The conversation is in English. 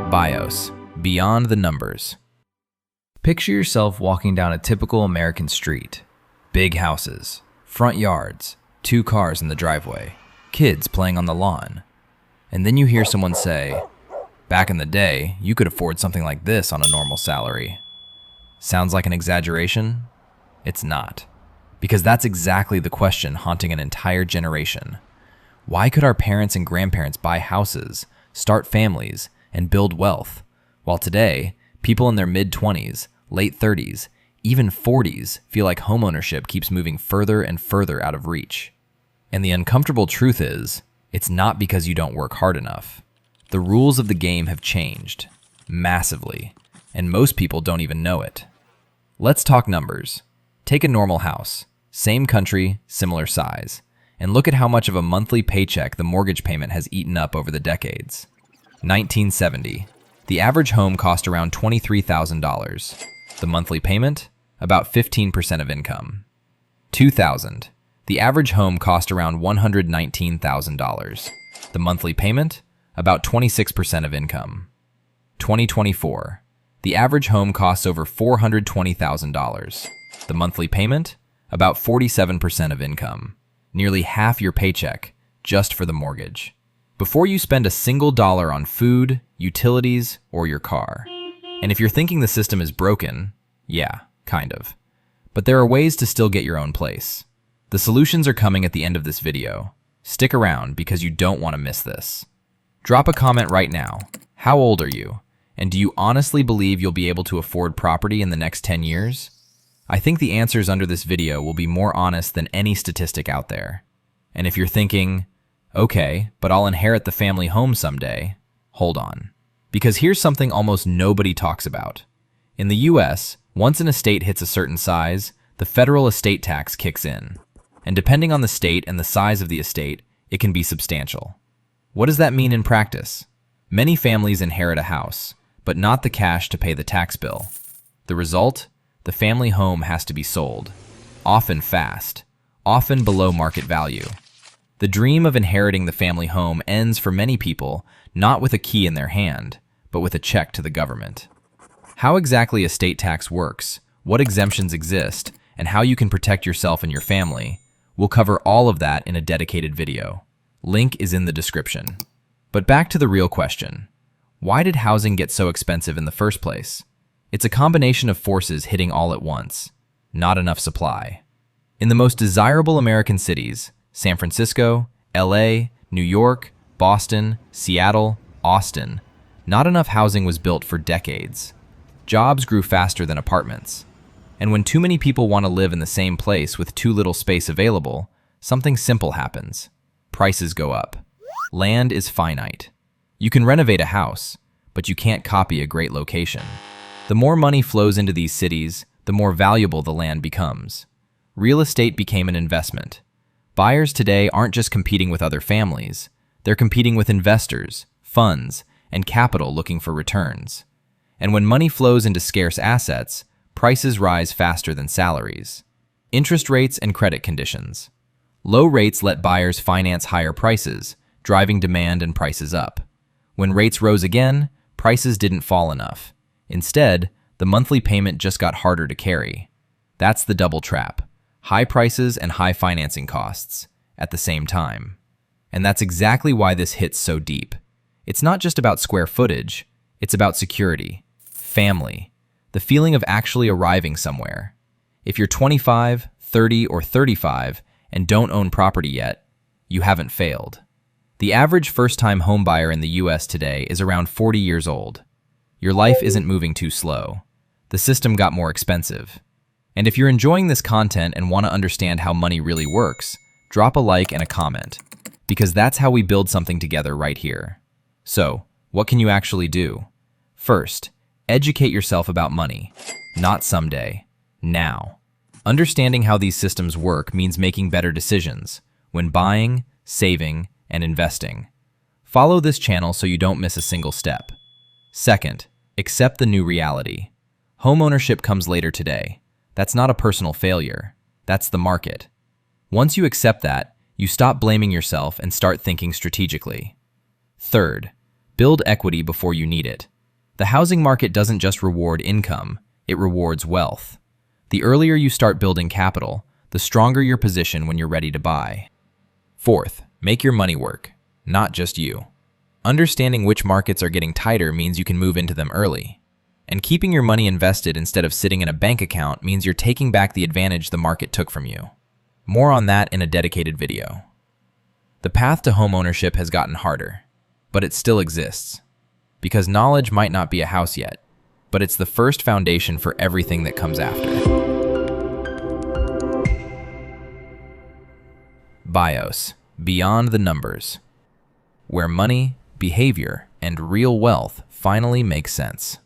BIOS, beyond the numbers. Picture yourself walking down a typical American street. Big houses, front yards, 2 cars in the driveway, kids playing on the lawn. And then you hear someone say, "Back in the day, you could afford something like this on a normal salary." Sounds like an exaggeration? It's not. Because that's exactly the question haunting an entire generation. Why could our parents and grandparents buy houses, start families, and build wealth, while today, people in their mid-20s, late 30s, even 40s feel like homeownership keeps moving further and further out of reach? And the uncomfortable truth is, it's not because you don't work hard enough. The rules of the game have changed, massively, and most people don't even know it. Let's talk numbers. Take a normal house, same country, similar size, and look at how much of a monthly paycheck the mortgage payment has eaten up over the decades. 1970, the average home cost around $23,000. The monthly payment, about 15% of income. 2000, the average home cost around $119,000. The monthly payment, about 26% of income. 2024, the average home costs over $420,000. The monthly payment, about 47% of income. Nearly half your paycheck, just for the mortgage. Before you spend a single dollar on food, utilities, or your car. And if you're thinking the system is broken, yeah, kind of. But there are ways to still get your own place. The solutions are coming at the end of this video. Stick around because you don't want to miss this. Drop a comment right now. How old are you? And do you honestly believe you'll be able to afford property in the next 10 years? I think the answers under this video will be more honest than any statistic out there. And if you're thinking, okay, but I'll inherit the family home someday, hold on. Because here's something almost nobody talks about. In the US, once an estate hits a certain size, the federal estate tax kicks in. And depending on the state and the size of the estate, it can be substantial. What does that mean in practice? Many families inherit a house, but not the cash to pay the tax bill. The result? The family home has to be sold, often fast, often below market value. The dream of inheriting the family home ends for many people not with a key in their hand, but with a check to the government. How exactly estate tax works, what exemptions exist, and how you can protect yourself and your family, we'll cover all of that in a dedicated video. Link is in the description. But back to the real question. Why did housing get so expensive in the first place? It's a combination of forces hitting all at once. Not enough supply. In the most desirable American cities, San Francisco, LA, New York, Boston, Seattle, Austin, not enough housing was built for decades. Jobs grew faster than apartments. And when too many people want to live in the same place with too little space available, something simple happens. Prices go up. Land is finite. You can renovate a house, but you can't copy a great location. The more money flows into these cities, the more valuable the land becomes. Real estate became an investment. Buyers today aren't just competing with other families, they're competing with investors, funds, and capital looking for returns. And when money flows into scarce assets, prices rise faster than salaries. Interest rates and credit conditions. Low rates let buyers finance higher prices, driving demand and prices up. When rates rose again, prices didn't fall enough. Instead, the monthly payment just got harder to carry. That's the double trap. High prices and high financing costs at the same time. And that's exactly why this hits so deep. It's not just about square footage, it's about security, family, the feeling of actually arriving somewhere. If you're 25, 30, or 35 and don't own property yet, you haven't failed. The average first-time homebuyer in the US today is around 40 years old. Your life isn't moving too slow. The system got more expensive. And if you're enjoying this content and want to understand how money really works, drop a like and a comment, because that's how we build something together right here. So, what can you actually do? First, educate yourself about money. Not someday. Now. Understanding how these systems work means making better decisions when buying, saving, and investing. Follow this channel so you don't miss a single step. Second, accept the new reality. Homeownership comes later today. That's not a personal failure. That's the market. Once you accept that, you stop blaming yourself and start thinking strategically. Third, build equity before you need it. The housing market doesn't just reward income, it rewards wealth. The earlier you start building capital, the stronger your position when you're ready to buy. Fourth, make your money work, not just you. Understanding which markets are getting tighter means you can move into them early. And keeping your money invested instead of sitting in a bank account means you're taking back the advantage the market took from you. More on that in a dedicated video. The path to homeownership has gotten harder, but it still exists. Because knowledge might not be a house yet, but it's the first foundation for everything that comes after. BIOS, beyond the numbers, where money, behavior, and real wealth finally make sense.